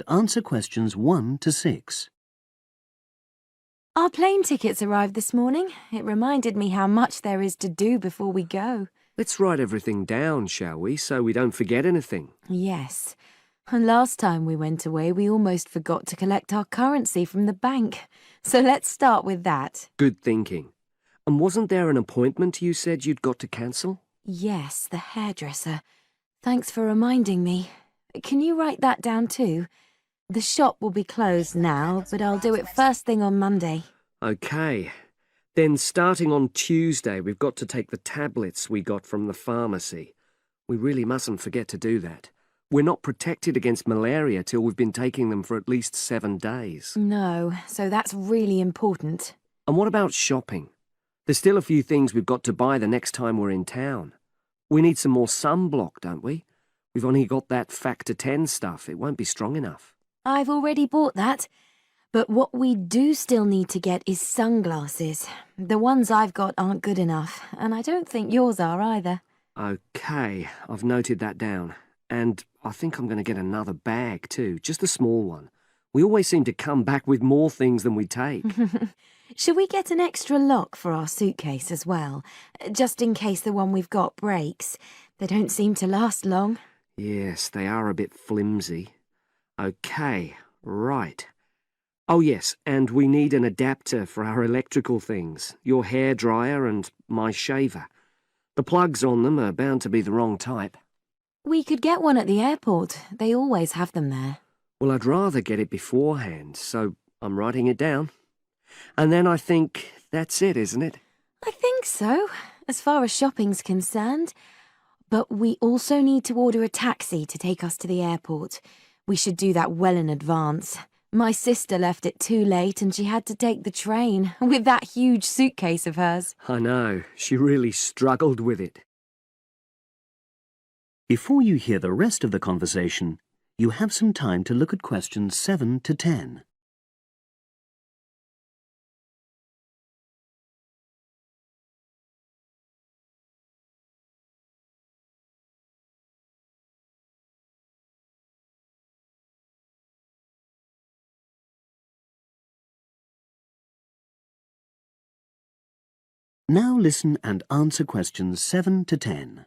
to answer questions 1 to 6. Our plane tickets arrived this morning. It reminded me how much there is to do before we go. Let's write everything down, shall we, so we don't forget anything? Yes. Last time we went away, we almost forgot to collect our currency from the bank. So let's start with that. Good thinking. And wasn't there an appointment you said you'd got to cancel? Yes, the hairdresser. Thanks for reminding me. Can you write that down too? The shop will be closed now, but I'll do it first thing on Monday. OK. Then starting on Tuesday, we've got to take the tablets we got from the pharmacy. We really mustn't forget to do that. We're not protected against malaria till we've been taking them for at least 7 days. No, so that's really important. And what about shopping? There's still a few things we've got to buy the next time we're in town. We need some more sunblock, don't we? We've only got that factor 10 stuff. It won't be strong enough. I've already bought that. But what we do still need to get is sunglasses. The ones I've got aren't good enough, and I don't think yours are either. OK, I've noted that down. And I think I'm going to get another bag too, just a small one. We always seem to come back with more things than we take. Shall we get an extra lock for our suitcase as well, just in case the one we've got breaks? They don't seem to last long. Yes, they are a bit flimsy. OK, right. Oh yes, and we need an adapter for our electrical things, your hairdryer and my shaver. The plugs on them are bound to be the wrong type. We could get one at the airport. They always have them there. Well, I'd rather get it beforehand, so I'm writing it down. And then I think that's it, isn't it? I think so, as far as shopping's concerned. But we also need to order a taxi to take us to the airport. We should do that well in advance. My sister left it too late and she had to take the train with that huge suitcase of hers. I know, she really struggled with it. Before you hear the rest of the conversation, you have some time to look at questions 7 to 10. Now listen and answer questions 7 to 10.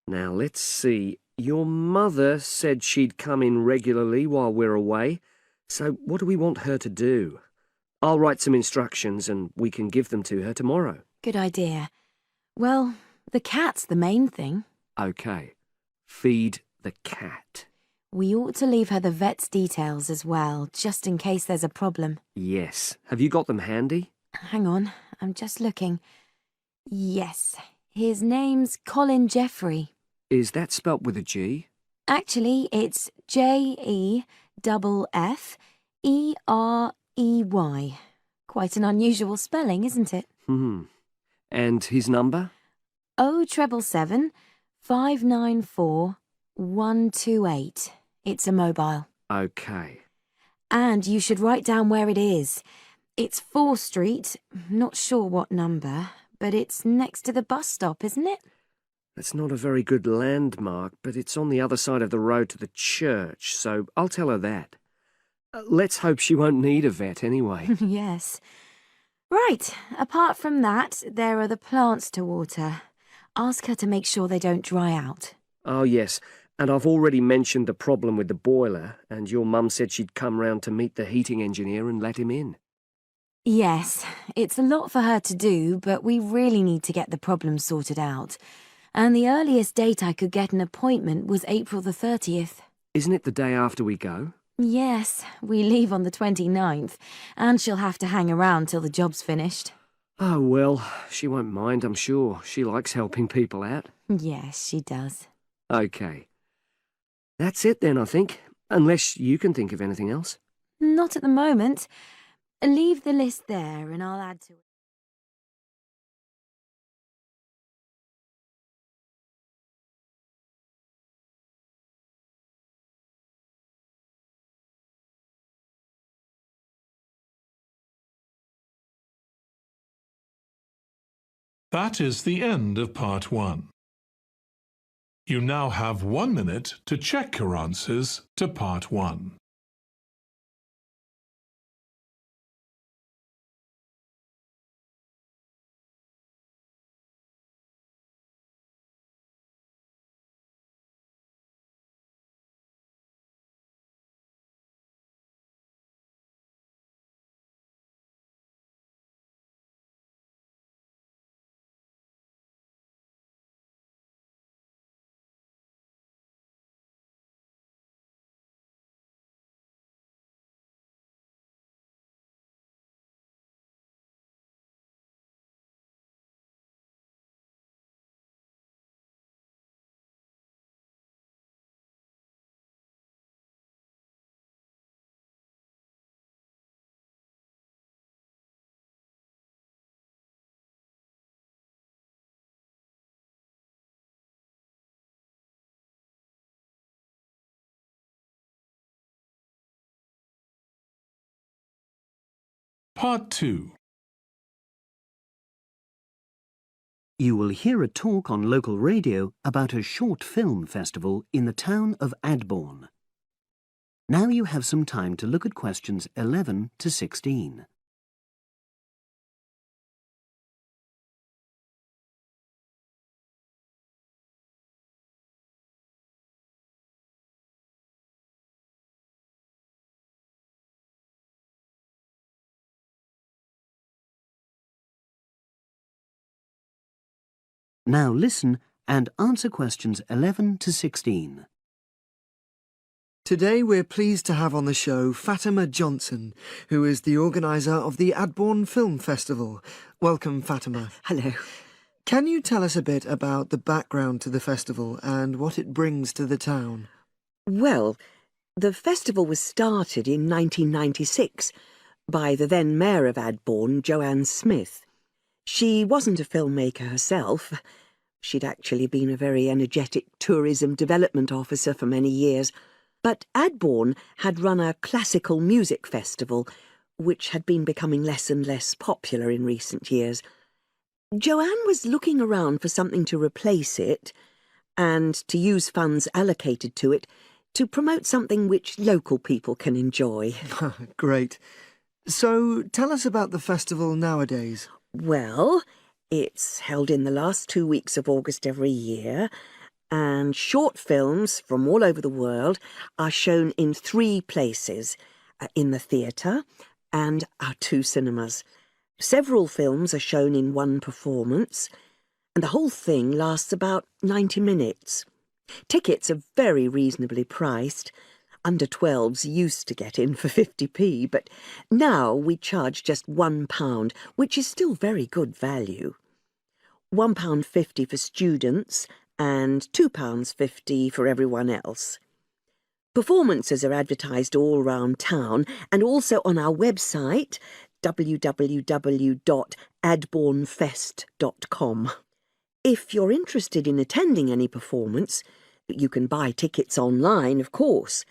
Now, let's see. Your mother said she'd come in regularly while we're away, so what do we want her to do? I'll write some instructions and we can give them to her tomorrow. Good idea. Well, the cat's the main thing. OK. Feed the cat. We ought to leave her the vet's details as well, just in case there's a problem. Yes. Have you got them handy? Hang on, I'm just looking. Yes, his name's Colin Jeffrey. Is that spelt with a G? Actually, it's Jeffrey. Quite an unusual spelling, isn't it? And his number? 077 594 128. It's a mobile. OK. And you should write down where it is. It's 4 Street, not sure what number, but it's next to the bus stop, isn't it? That's not a very good landmark, but it's on the other side of the road to the church, so I'll tell her that. Let's hope she won't need a vet anyway. Yes. Right, apart from that, there are the plants to water. Ask her to make sure they don't dry out. Oh, yes, and I've already mentioned the problem with the boiler, and your mum said she'd come round to meet the heating engineer and let him in. Yes, it's a lot for her to do, but we really need to get the problem sorted out. And the earliest date I could get an appointment was April the 30th. Isn't it the day after we go? Yes, we leave on the 29th, and she'll have to hang around till the job's finished. Oh, well, she won't mind, I'm sure. She likes helping people out. Yes, she does. OK. That's it then, I think. Unless you can think of anything else. Not at the moment. Leave the list there and I'll add to it. That is the end of part 1. You now have 1 minute to check your answers to part 1. Part 2. You will hear a talk on local radio about a short film festival in the town of Adborne. Now you have some time to look at questions 11 to 16. Now listen and answer questions 11 to 16. Today we're pleased to have on the show Fatima Johnson, who is the organiser of the Adborne Film Festival. Welcome, Fatima. Hello. Can you tell us a bit about the background to the festival and what it brings to the town? Well, the festival was started in 1996 by the then Mayor of Adborne, Joanne Smith. She wasn't a filmmaker herself. She'd actually been a very energetic tourism development officer for many years. But Adborne had run a classical music festival, which had been becoming less and less popular in recent years. Joanne was looking around for something to replace it, and to use funds allocated to it to promote something which local people can enjoy. Great. So tell us about the festival nowadays. Well, it's held in the last 2 weeks of August every year, and short films from all over the world are shown in 3 places, in the theatre and our 2 cinemas. Several films are shown in one performance, and the whole thing lasts about 90 minutes. Tickets are very reasonably priced. Under 12s used to get in for 50p, but now we charge just £1, which is still very good value. £1.50 for students and £2.50 for everyone else. Performances are advertised all round town and also on our website, www.adbornefest.com. If you're interested in attending any performance, you can buy tickets online, of course.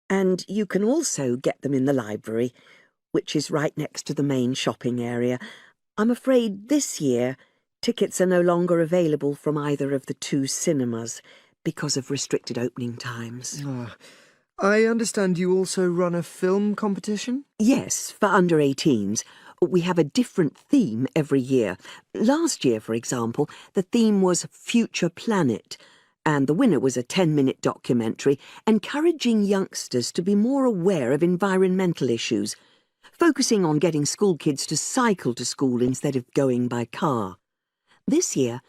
And you can also get them in the library, which is right next to the main shopping area. I'm afraid this year tickets are no longer available from either of the 2 cinemas because of restricted opening times. I understand you also run a film competition? Yes, for under 18s. We have a different theme every year. Last year, for example, the theme was Future Planet, and the winner was a 10-minute documentary encouraging youngsters to be more aware of environmental issues, focusing on getting school kids to cycle to school instead of going by car. This year,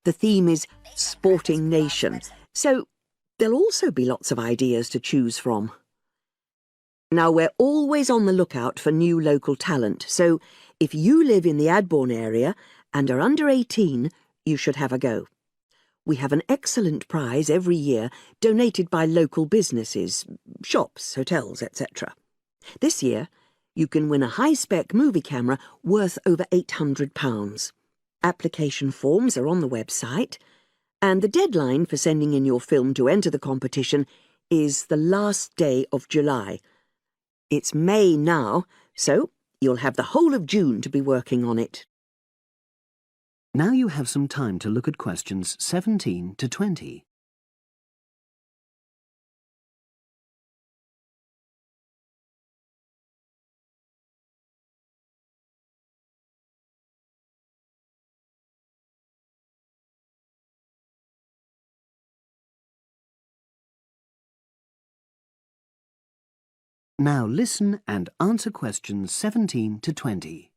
the theme is Sporting Nation, so there'll also be lots of ideas to choose from. Now, we're always on the lookout for new local talent, so if you live in the Adborne area and are under 18, you should have a go. We have an excellent prize every year donated by local businesses, shops, hotels, etc. This year, you can win a high-spec movie camera worth over £800. Application forms are on the website, and the deadline for sending in your film to enter the competition is the last day of July. It's May now, so you'll have the whole of June to be working on it. Now you have some time to look at questions 17 to 20. Now listen and answer questions 17 to 20.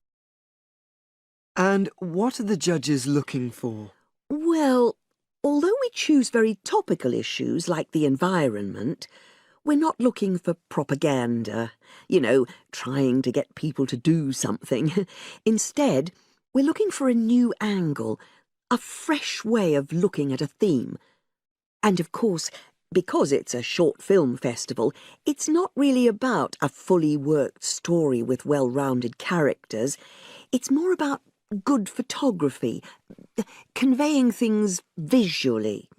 And what are the judges looking for? Well, although we choose very topical issues like the environment, we're not looking for propaganda, trying to get people to do something. Instead, we're looking for a new angle, a fresh way of looking at a theme. And of course, because it's a short film festival, it's not really about a fully worked story with well-rounded characters. It's more about good photography, conveying things visually.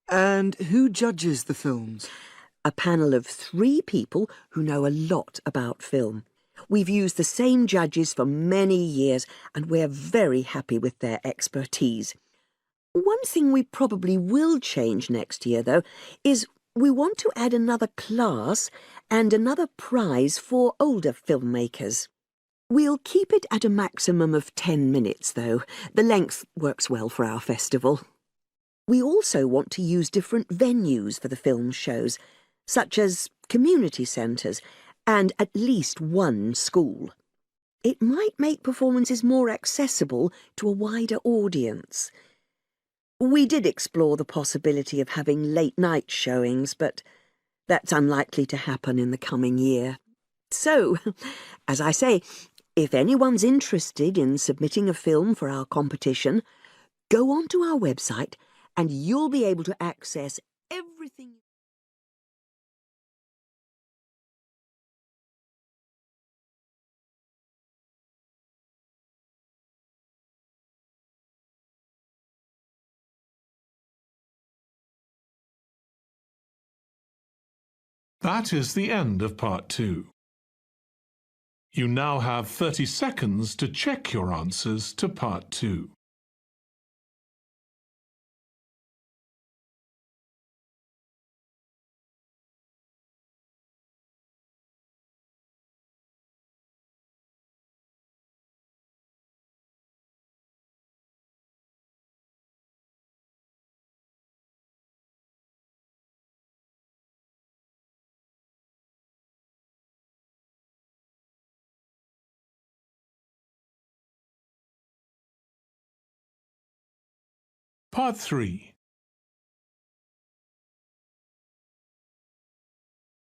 And who judges the films? A panel of 3 people who know a lot about film. We've used the same judges for many years, and we're very happy with their expertise. One thing we probably will change next year, though, is we want to add another class and another prize for older filmmakers. We'll keep it at a maximum of 10 minutes, though. The length works well for our festival. We also want to use different venues for the film shows, such as community centres and at least one school. It might make performances more accessible to a wider audience. We did explore the possibility of having late-night showings, but that's unlikely to happen in the coming year. So, as I say, if anyone's interested in submitting a film for our competition, go onto our website and you'll be able to access everything. That is the end of part 2. You now have 30 seconds to check your answers to part 2. Part 3.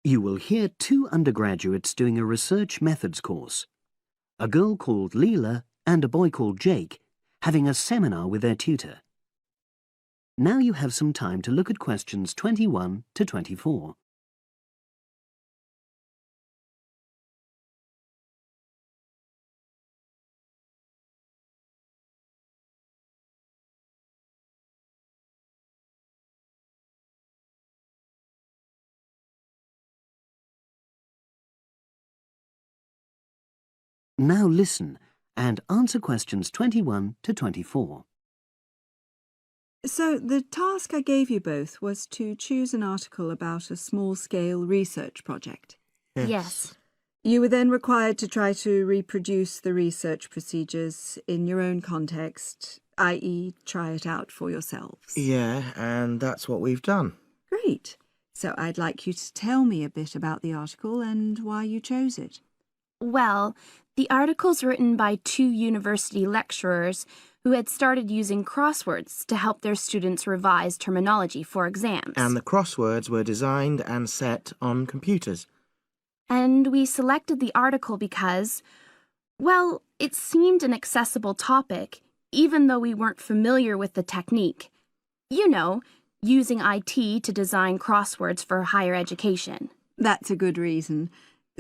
You will hear 2 undergraduates doing a research methods course. A girl called Leela and a boy called Jake having a seminar with their tutor. Now you have some time to look at questions 21 to 24. Now listen and answer questions 21 to 24. So the task I gave you both was to choose an article about a small-scale research project. Yes. You were then required to try to reproduce the research procedures in your own context, i.e. try it out for yourselves. Yeah, and that's what we've done. Great. So I'd like you to tell me a bit about the article and why you chose it. Well, the article's written by 2 university lecturers who had started using crosswords to help their students revise terminology for exams. And the crosswords were designed and set on computers. And we selected the article because, well, it seemed an accessible topic, even though we weren't familiar with the technique. You know, using IT to design crosswords for higher education. That's a good reason.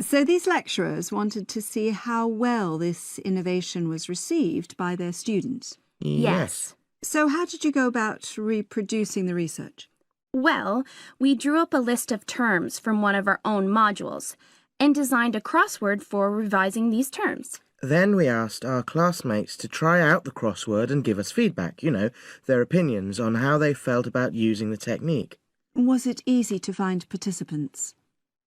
So these lecturers wanted to see how well this innovation was received by their students. Yes. So how did you go about reproducing the research? Well, we drew up a list of terms from one of our own modules and designed a crossword for revising these terms. Then we asked our classmates to try out the crossword and give us feedback, their opinions on how they felt about using the technique. Was it easy to find participants?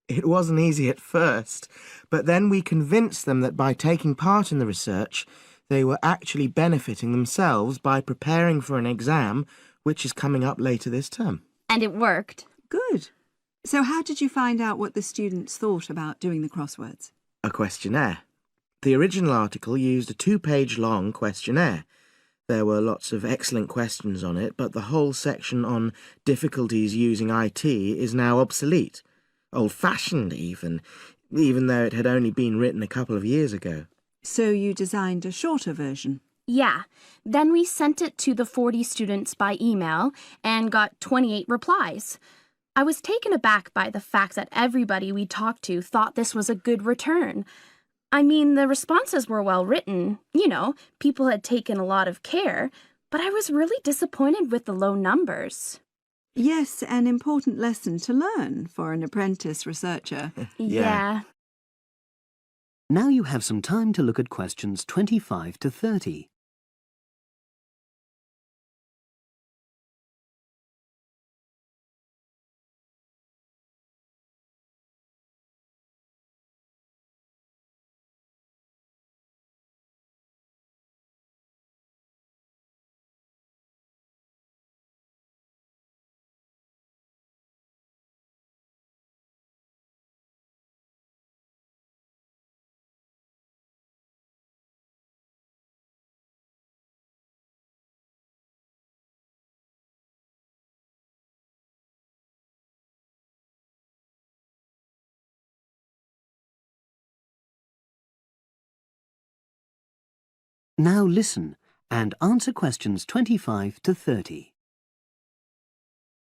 It wasn't easy at first, but then we convinced them that by taking part in the research, they were actually benefiting themselves by preparing for an exam which is coming up later this term. And it worked. Good. So how did you find out what the students thought about doing the crosswords? A questionnaire. The original article used a 2-page long questionnaire. There were lots of excellent questions on it, but the whole section on difficulties using IT is now obsolete. Old-fashioned, even though it had only been written a couple of years ago. So you designed a shorter version? Yeah. Then we sent it to the 40 students by email and got 28 replies. I was taken aback by the fact that everybody we talked to thought this was a good return. I mean, the responses were well written. You know, people had taken a lot of care, but I was really disappointed with the low numbers. Yes, an important lesson to learn for an apprentice researcher. Yeah. Now you have some time to look at questions 25 to 30. Now listen and answer questions 25 to 30.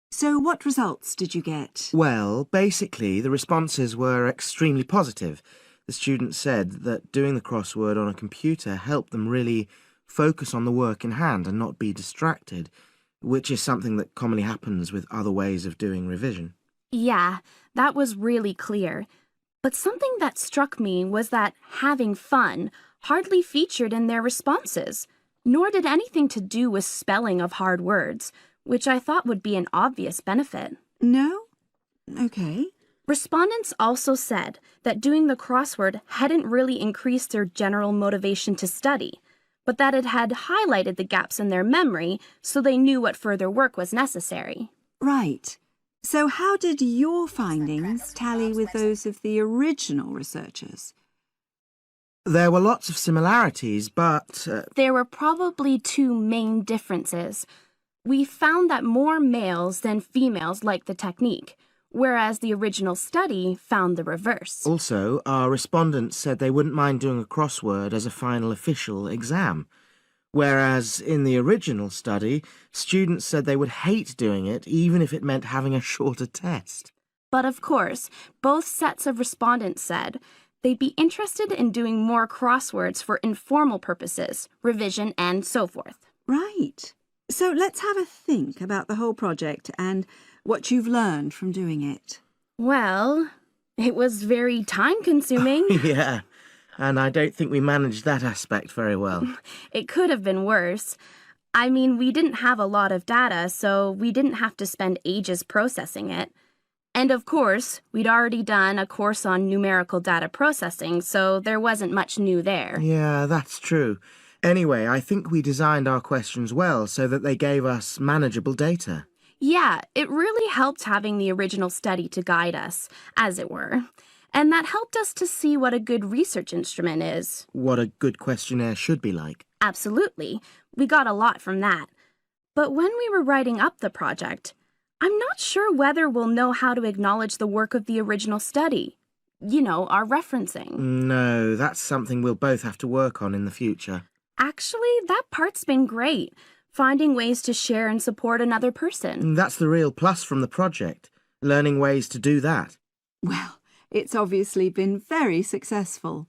So what results did you get? Well, basically, the responses were extremely positive. The students said that doing the crossword on a computer helped them really focus on the work in hand and not be distracted, which is something that commonly happens with other ways of doing revision. Yeah, that was really clear. But something that struck me was that having fun hardly featured in their responses, nor did anything to do with spelling of hard words, which I thought would be an obvious benefit. No? Okay. Respondents also said that doing the crossword hadn't really increased their general motivation to study, but that it had highlighted the gaps in their memory so they knew what further work was necessary. Right. So how did your findings tally with those of the original researchers? There were lots of similarities, but... There were probably two main differences. We found that more males than females liked the technique, whereas the original study found the reverse. Also, our respondents said they wouldn't mind doing a crossword as a final official exam, whereas in the original study, students said they would hate doing it even if it meant having a shorter test. But of course, both sets of respondents said they'd be interested in doing more crosswords for informal purposes, revision, and so forth. Right. So let's have a think about the whole project and what you've learned from doing it. Well, it was very time-consuming. Yeah, and I don't think we managed that aspect very well. It could have been worse. I mean, we didn't have a lot of data, so we didn't have to spend ages processing it. And of course, we'd already done a course on numerical data processing, so there wasn't much new there. Yeah, that's true. Anyway, I think we designed our questions well so that they gave us manageable data. Yeah, it really helped having the original study to guide us, as it were. And that helped us to see what a good research instrument is. What a good questionnaire should be like. Absolutely. We got a lot from that. But when we were writing up the project, I'm not sure whether we'll know how to acknowledge the work of the original study. You know, our referencing. No, that's something we'll both have to work on in the future. Actually, that part's been great. Finding ways to share and support another person. That's the real plus from the project, learning ways to do that. Well, it's obviously been very successful.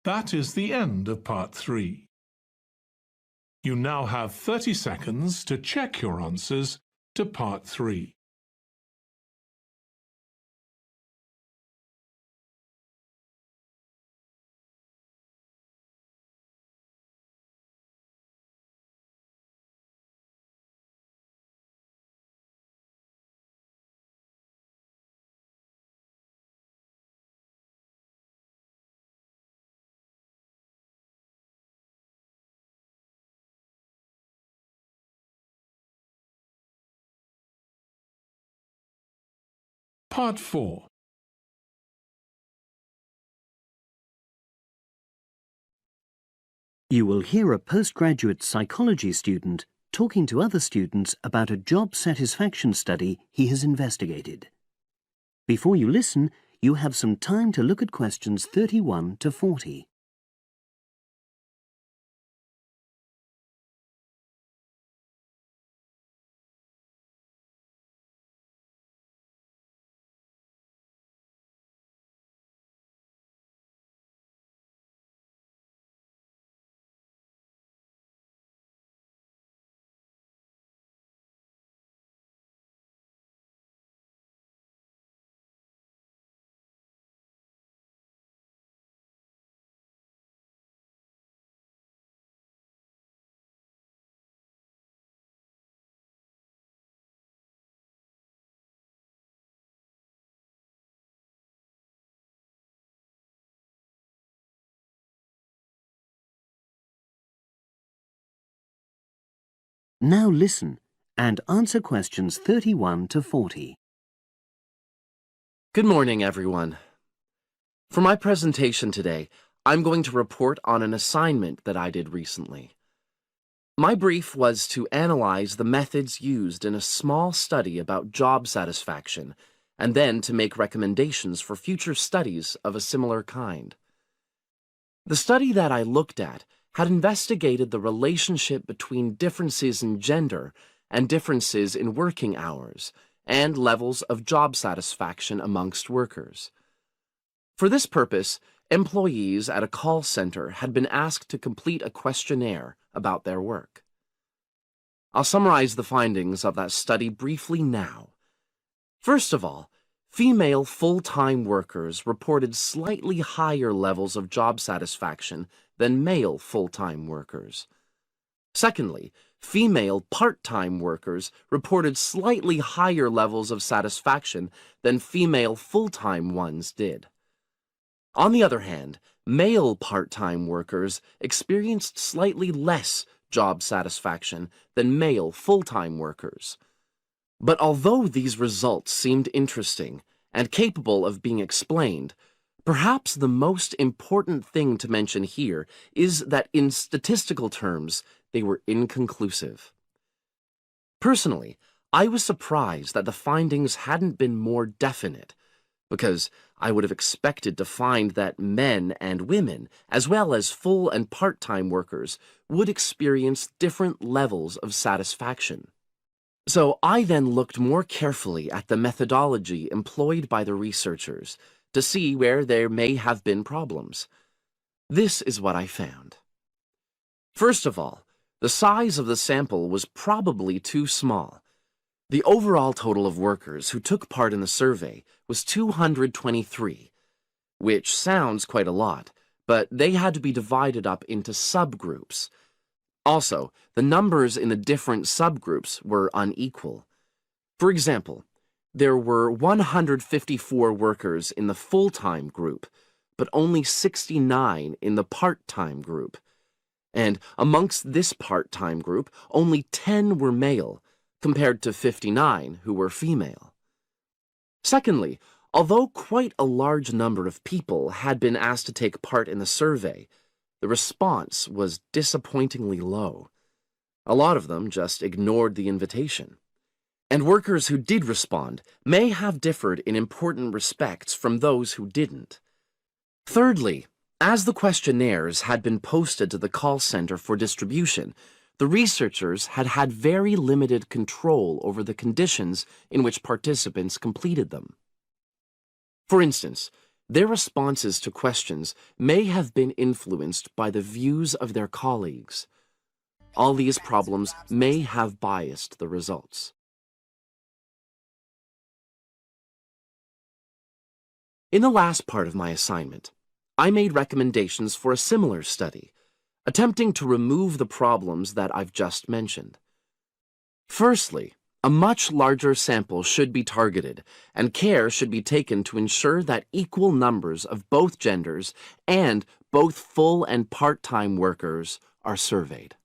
That is the end of part 3. You now have 30 seconds to check your answers to part 3. Part 4. You will hear a postgraduate psychology student talking to other students about a job satisfaction study he has investigated. Before you listen, you have some time to look at questions 31 to 40. Now listen and answer questions 31 to 40. Good morning, everyone. For my presentation today, I'm going to report on an assignment that I did recently. My brief was to analyze the methods used in a small study about job satisfaction, and then to make recommendations for future studies of a similar kind. The study that I looked at had investigated the relationship between differences in gender and differences in working hours and levels of job satisfaction amongst workers. For this purpose, employees at a call center had been asked to complete a questionnaire about their work. I'll summarize the findings of that study briefly now. First of all, female full-time workers reported slightly higher levels of job satisfaction than male full-time workers. Secondly, female part-time workers reported slightly higher levels of satisfaction than female full-time ones did. On the other hand, male part-time workers experienced slightly less job satisfaction than male full-time workers. But although these results seemed interesting and capable of being explained, perhaps the most important thing to mention here is that in statistical terms, they were inconclusive. Personally, I was surprised that the findings hadn't been more definite, because I would have expected to find that men and women, as well as full and part-time workers, would experience different levels of satisfaction. So I then looked more carefully at the methodology employed by the researchers to see where there may have been problems. This is what I found. First of all, the size of the sample was probably too small. The overall total of workers who took part in the survey was 223, which sounds quite a lot, but they had to be divided up into subgroups. Also, the numbers in the different subgroups were unequal. For example, there were 154 workers in the full-time group, but only 69 in the part-time group. And amongst this part-time group, only 10 were male, compared to 59 who were female. Secondly, although quite a large number of people had been asked to take part in the survey, the response was disappointingly low. A lot of them just ignored the invitation. And workers who did respond may have differed in important respects from those who didn't. Thirdly, as the questionnaires had been posted to the call center for distribution, the researchers had had very limited control over the conditions in which participants completed them. For instance, their responses to questions may have been influenced by the views of their colleagues. All these problems may have biased the results. In the last part of my assignment, I made recommendations for a similar study, attempting to remove the problems that I've just mentioned. Firstly, a much larger sample should be targeted, and care should be taken to ensure that equal numbers of both genders and both full and part-time workers are surveyed.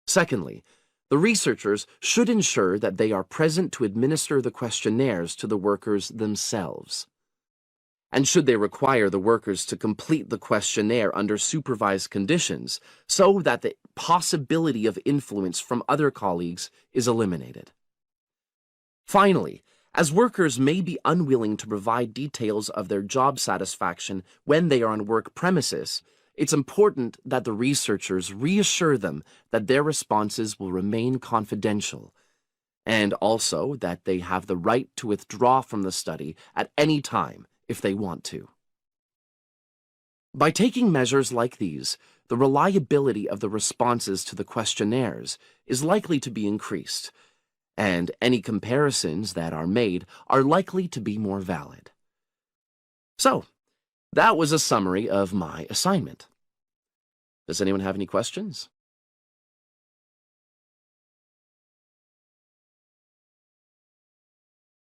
Secondly, The researchers should ensure that they are present to administer the questionnaires to the workers themselves. And should they require the workers to complete the questionnaire under supervised conditions so that the possibility of influence from other colleagues is eliminated. Finally, as workers may be unwilling to provide details of their job satisfaction when they are on work premises, it's important that the researchers reassure them that their responses will remain confidential, and also that they have the right to withdraw from the study at any time if they want to. By taking measures like these, the reliability of the responses to the questionnaires is likely to be increased, and any comparisons that are made are likely to be more valid. So, that was a summary of my assignment. Does anyone have any questions?